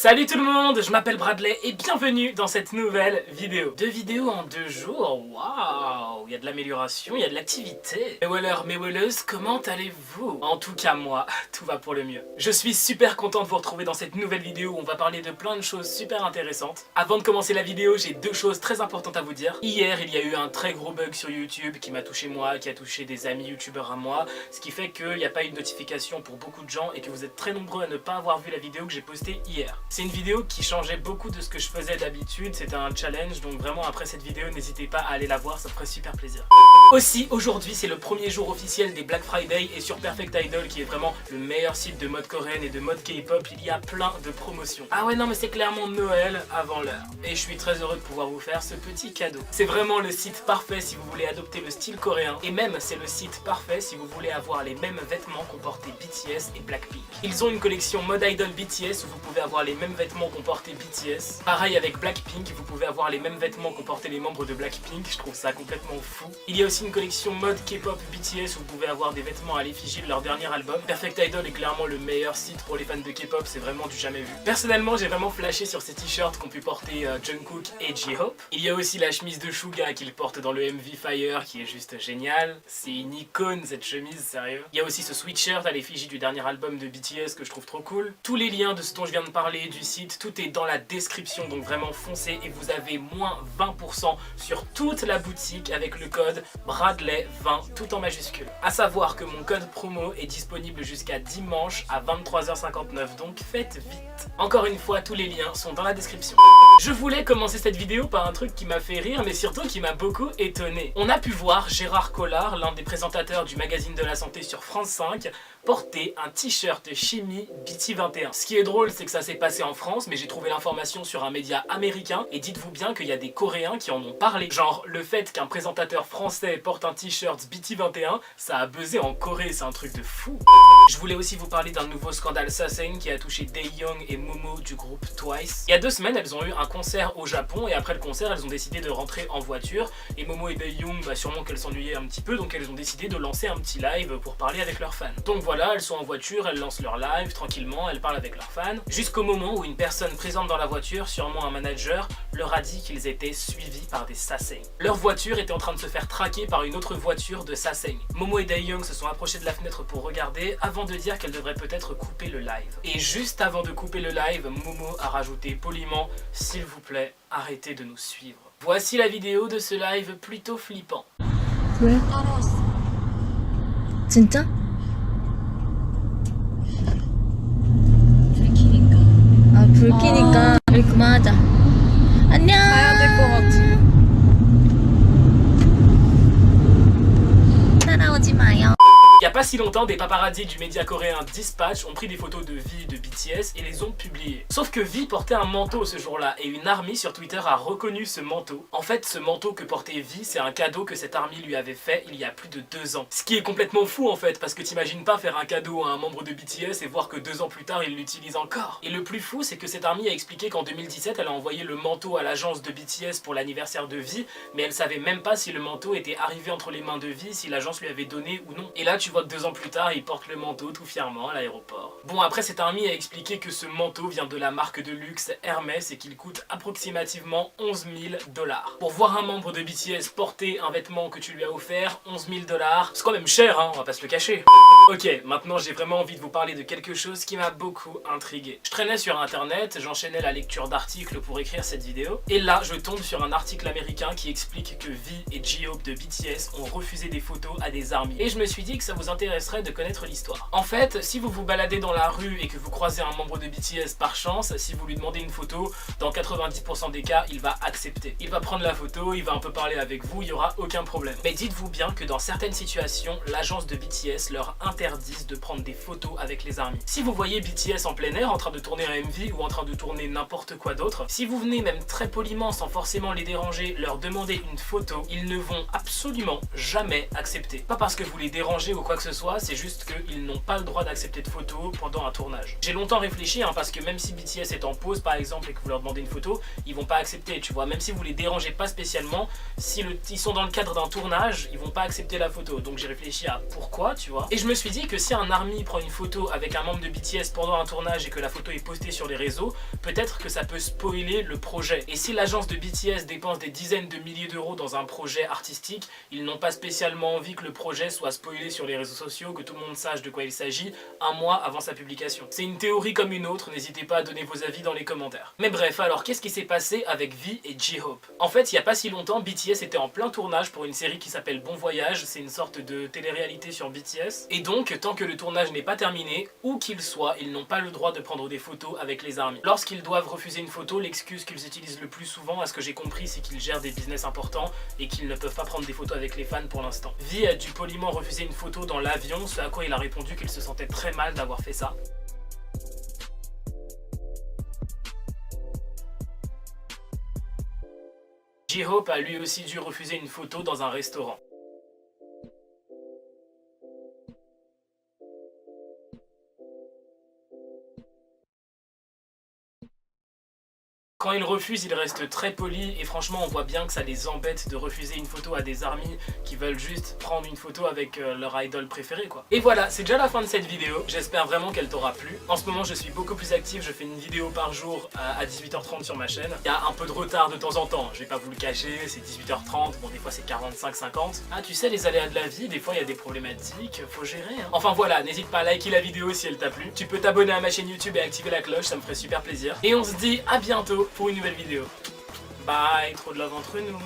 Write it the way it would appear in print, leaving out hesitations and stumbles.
Salut tout le monde, je m'appelle Bradley et bienvenue dans cette nouvelle vidéo. 2 vidéos en 2 jours, waouh, il y a de l'amélioration, il y a de l'activité. Mes wallers, mes walleuses, comment allez-vous? En tout cas moi, tout va pour le mieux. Je suis super content de vous retrouver dans cette nouvelle vidéo où on va parler de plein de choses super intéressantes. Avant de commencer la vidéo, j'ai 2 choses très importantes à vous dire. Hier, il y a eu un très gros bug sur YouTube qui m'a touché moi, qui a touché des amis youtubeurs à moi, ce qui fait qu'il n'y a pas eu de notification pour beaucoup de gens et que vous êtes très nombreux à ne pas avoir vu la vidéo que j'ai postée hier. C'est une vidéo qui changeait beaucoup de ce que je faisais d'habitude, c'était un challenge, donc vraiment après cette vidéo, n'hésitez pas à aller la voir, ça ferait super plaisir. Aussi, aujourd'hui, c'est le premier jour officiel des Black Friday et sur Perfect Idol, qui est vraiment le meilleur site de mode coréenne et de mode K-pop, il y a plein de promotions. Ah ouais, non mais c'est clairement Noël avant l'heure. Et je suis très heureux de pouvoir vous faire ce petit cadeau. C'est vraiment le site parfait si vous voulez adopter le style coréen, et même c'est le site parfait si vous voulez avoir les mêmes vêtements qu'ont porté BTS et Blackpink. Ils ont une collection mode idol BTS où vous pouvez avoir les mêmes vêtements qu'ont porté BTS. Pareil avec Blackpink, vous pouvez avoir les mêmes vêtements qu'ont porté les membres de Blackpink, je trouve ça complètement fou. Il y a aussi une collection mode K-pop BTS où vous pouvez avoir des vêtements à l'effigie de leur dernier album. Perfect Idol est clairement le meilleur site pour les fans de K-pop, c'est vraiment du jamais vu. Personnellement, j'ai vraiment flashé sur ces t-shirts qu'ont pu porter Jungkook et J-Hope. Il y a aussi la chemise de Suga qu'il porte dans le MV Fire qui est juste génial. C'est une icône cette chemise, sérieux. Il y a aussi ce sweatshirt à l'effigie du dernier album de BTS que je trouve trop cool. Tous les liens de ce dont je viens de parler, du site, tout est dans la description, donc vraiment foncez et vous avez moins 20% sur toute la boutique avec le code Bradley20 tout en majuscule. A savoir que mon code promo est disponible jusqu'à dimanche à 23h59, donc faites vite. Encore une fois, tous les liens sont dans la description. Je voulais commencer cette vidéo par un truc qui m'a fait rire, mais surtout qui m'a beaucoup étonné. On a pu voir Gérard Collard, l'un des présentateurs du magazine de la santé sur France 5, porter un t-shirt chimie BT21. Ce qui est drôle, c'est que ça s'est passé en France, mais j'ai trouvé l'information sur un média américain, et dites-vous bien qu'il y a des Coréens qui en ont parlé. Genre, le fait qu'un présentateur français porte un t-shirt BT21, ça a buzzé en Corée, c'est un truc de fou. Je voulais aussi vous parler d'un nouveau scandale Sasaeng qui a touché Daeyoung et Momo du groupe Twice. Il y a 2 semaines, elles ont eu un concert au Japon, et après le concert, elles ont décidé de rentrer en voiture, et Momo et Daeyoung, sûrement qu'elles s'ennuyaient un petit peu, donc elles ont décidé de lancer un petit live pour parler avec leurs fans. Donc voilà, elles sont en voiture, elles lancent leur live tranquillement, elles parlent avec leurs fans, jusqu'au moment où une personne présente dans la voiture, sûrement un manager, leur a dit qu'ils étaient suivis par des Sasaeng. Leur voiture était en train de se faire traquer par une autre voiture de Sasaeng. Momo et Daeyoung se sont approchés de la fenêtre pour regarder, avant de dire qu'elles devraient peut-être couper le live. Et juste avant de couper le live, Momo a rajouté poliment « S'il vous plaît, arrêtez de nous suivre ». Voici la vidéo de ce live plutôt flippant. 왜? 진짜? 불 켜니까. 아, 불 켜니까 우리 그만하자. 안녕. 가야 될 것 같아. 따라오지 마요. Il n'y a pas si longtemps, des paparazzis du média coréen Dispatch ont pris des photos de V de BTS et les ont publiées. Sauf que V portait un manteau ce jour-là et une army sur Twitter a reconnu ce manteau. En fait, ce manteau que portait V, c'est un cadeau que cette army lui avait fait il y a plus de 2 ans. Ce qui est complètement fou en fait, parce que t'imagines pas faire un cadeau à un membre de BTS et voir que 2 ans plus tard, il l'utilise encore. Et le plus fou, c'est que cette army a expliqué qu'en 2017, elle a envoyé le manteau à l'agence de BTS pour l'anniversaire de V, mais elle savait même pas si le manteau était arrivé entre les mains de V, si l'agence lui avait donné ou non. Et là, tu vois que 2 ans plus tard, il porte le manteau tout fièrement à l'aéroport. Bon, après, cette army a expliqué que ce manteau vient de la marque de luxe Hermès et qu'il coûte approximativement 11 000 $. Pour voir un membre de BTS porter un vêtement que tu lui as offert, 11 000 $, c'est quand même cher, hein, on va pas se le cacher. Ok, maintenant j'ai vraiment envie de vous parler de quelque chose qui m'a beaucoup intrigué. Je traînais sur internet, j'enchaînais la lecture d'articles pour écrire cette vidéo, et là je tombe sur un article américain qui explique que V et J-Hope de BTS ont refusé des photos à des armies. Et je me suis dit que ça vous intéresserait de connaître l'histoire. En fait, si vous vous baladez dans la rue et que vous croisez un membre de BTS par chance, si vous lui demandez une photo, dans 90% des cas, il va accepter. Il va prendre la photo, il va un peu parler avec vous, il n'y aura aucun problème. Mais dites-vous bien que dans certaines situations, l'agence de BTS leur interdise de prendre des photos avec les armies. Si vous voyez BTS en plein air, en train de tourner un MV ou en train de tourner n'importe quoi d'autre, si vous venez même très poliment, sans forcément les déranger, leur demander une photo, ils ne vont absolument jamais accepter. Pas parce que vous les dérangez ou quoi que ce soit, c'est juste qu'ils n'ont pas le droit d'accepter de photos pendant un tournage. J'ai longtemps réfléchi hein, parce que même si BTS est en pause par exemple et que vous leur demandez une photo, ils vont pas accepter, tu vois. Même si vous les dérangez pas spécialement, si ils sont dans le cadre d'un tournage, ils vont pas accepter la photo. Donc j'ai réfléchi à pourquoi, tu vois. Et je me suis dit que si un ARMY prend une photo avec un membre de BTS pendant un tournage et que la photo est postée sur les réseaux, peut-être que ça peut spoiler le projet. Et si l'agence de BTS dépense des dizaines de milliers d'euros dans un projet artistique, ils n'ont pas spécialement envie que le projet soit spoilé sur les réseaux sociaux, que tout le monde sache de quoi il s'agit un mois avant sa publication. C'est une théorie comme une autre, n'hésitez pas à donner vos avis dans les commentaires. Mais bref, alors qu'est-ce qui s'est passé avec V et J-Hope? En fait, il n'y a pas si longtemps, BTS était en plein tournage pour une série qui s'appelle Bon Voyage, c'est une sorte de télé-réalité sur BTS. Et donc, tant que le tournage n'est pas terminé, où qu'ils soient, ils n'ont pas le droit de prendre des photos avec les ARMY. Lorsqu'ils doivent refuser une photo, l'excuse qu'ils utilisent le plus souvent, à ce que j'ai compris, c'est qu'ils gèrent des business importants et qu'ils ne peuvent pas prendre des photos avec les fans pour l'instant. V a dû poliment refuser une photo dans l'avion, ce à quoi il a répondu qu'il se sentait très mal d'avoir fait ça. J-Hope a lui aussi dû refuser une photo dans un restaurant. Quand ils refusent, ils restent très polis et franchement on voit bien que ça les embête de refuser une photo à des ARMY qui veulent juste prendre une photo avec leur idol préféré quoi. Et voilà, c'est déjà la fin de cette vidéo, j'espère vraiment qu'elle t'aura plu. En ce moment je suis beaucoup plus actif, je fais une vidéo par jour à 18h30 sur ma chaîne. Il y a un peu de retard de temps en temps, je vais pas vous le cacher, c'est 18h30, bon des fois c'est 45-50. Ah tu sais les aléas de la vie, des fois il y a des problématiques, faut gérer hein. Enfin voilà, n'hésite pas à liker la vidéo si elle t'a plu. Tu peux t'abonner à ma chaîne YouTube et activer la cloche, ça me ferait super plaisir. Et on se dit à bientôt pour une nouvelle vidéo. Bye, trop de love entre nous.